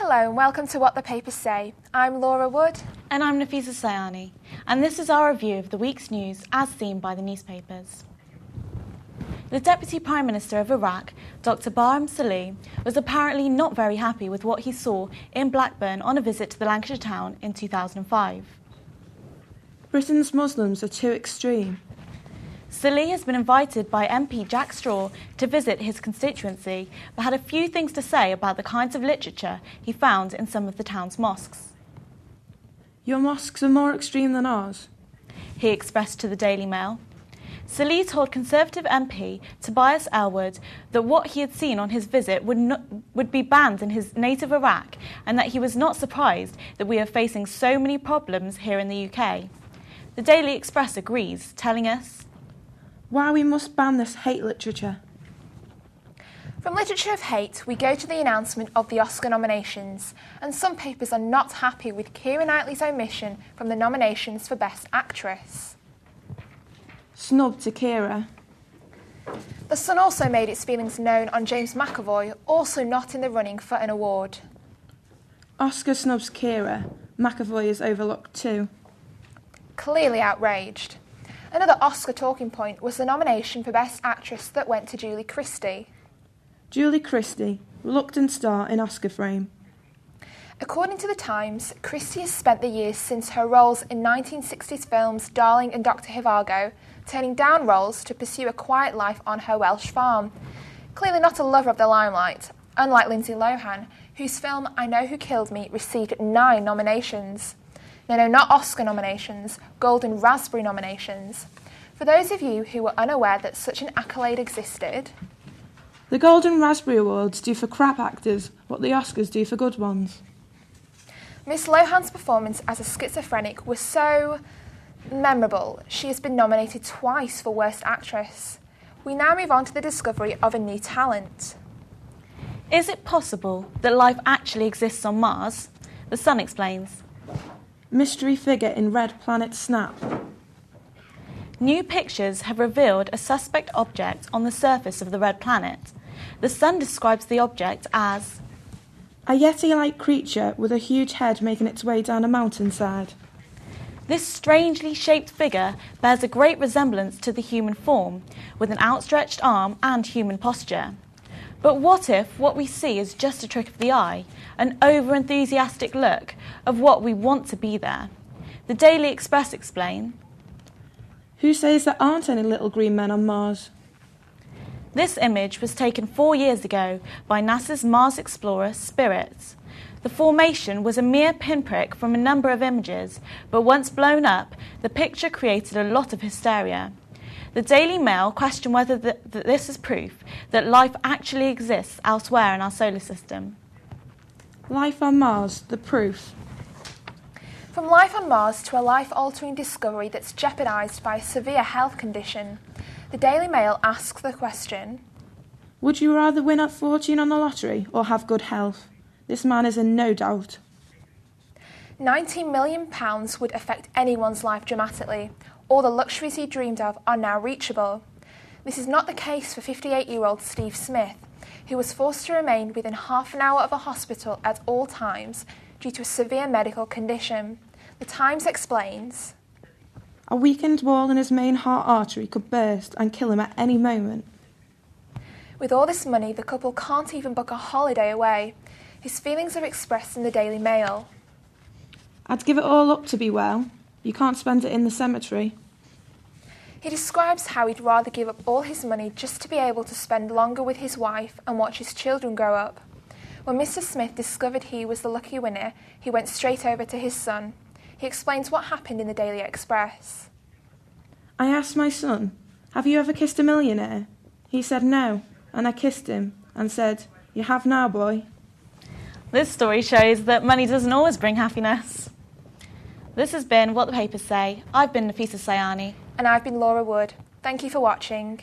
Hello and welcome to What the Papers Say. I'm Laura Wood. And I'm Nafisa Sayani. And this is our review of the week's news as seen by the newspapers. The Deputy Prime Minister of Iraq, Dr. Barham Salih, was apparently not very happy with what he saw in Blackburn on a visit to the Lancashire town in 2005. Britain's Muslims are too extreme. Salih has been invited by MP Jack Straw to visit his constituency, but had a few things to say about the kinds of literature he found in some of the town's mosques. Your mosques are more extreme than ours, he expressed to the Daily Mail. Salih told Conservative MP Tobias Ellwood that what he had seen on his visit would be banned in his native Iraq, and that he was not surprised that we are facing so many problems here in the UK. The Daily Express agrees, telling us, "Why we must ban this hate literature." From literature of hate, we go to the announcement of the Oscar nominations, and some papers are not happy with Keira Knightley's omission from the nominations for Best Actress. Snub to Keira. The Sun also made its feelings known on James McAvoy, also not in the running for an award. Oscar snubs Keira. McAvoy is overlooked too. Clearly outraged. Another Oscar talking point was the nomination for Best Actress that went to Julie Christie. Julie Christie, reluctant star in Oscar frame. According to The Times, Christie has spent the years since her roles in 1960s films Darling and Dr. Zhivago turning down roles to pursue a quiet life on her Welsh farm. Clearly not a lover of the limelight, unlike Lindsay Lohan, whose film I Know Who Killed Me received 9 nominations. No, not Oscar nominations, Golden Raspberry nominations. For those of you who were unaware that such an accolade existed... The Golden Raspberry Awards do for crap actors what the Oscars do for good ones. Miss Lohan's performance as a schizophrenic was so memorable, she has been nominated twice for Worst Actress. We now move on to the discovery of a new talent. Is it possible that life actually exists on Mars? The Sun explains. Mystery figure in red planet snap. New pictures have revealed a suspect object on the surface of the red planet. The Sun describes the object as a Yeti-like creature with a huge head making its way down a mountainside. This strangely shaped figure bears a great resemblance to the human form, with an outstretched arm and human posture. But what if what we see is just a trick of the eye, an over-enthusiastic look of what we want to be there? The Daily Express explain. Who says there aren't any little green men on Mars? This image was taken 4 years ago by NASA's Mars explorer Spirit. The formation was a mere pinprick from a number of images, but once blown up, the picture created a lot of hysteria. The Daily Mail questioned whether this is proof that life actually exists elsewhere in our solar system. Life on Mars, the proof. From life on Mars to a life-altering discovery that's jeopardised by a severe health condition, the Daily Mail asks the question, would you rather win a fortune on the lottery or have good health? This man is in no doubt. £19 million would affect anyone's life dramatically. All the luxuries he dreamed of are now reachable. This is not the case for 58-year-old Steve Smith, who was forced to remain within half an hour of a hospital at all times due to a severe medical condition. The Times explains, a weakened wall in his main heart artery could burst and kill him at any moment. With all this money, the couple can't even book a holiday away. His feelings are expressed in the Daily Mail. I'd give it all up to be well. You can't spend it in the cemetery. He describes how he'd rather give up all his money just to be able to spend longer with his wife and watch his children grow up. When Mr. Smith discovered he was the lucky winner, he went straight over to his son. He explains what happened in the Daily Express. I asked my son, have you ever kissed a millionaire? He said no, and I kissed him and said, you have now, boy. This story shows that money doesn't always bring happiness. This has been What the Papers Say. I've been Nafisa Sayani. And I've been Laura Wood. Thank you for watching.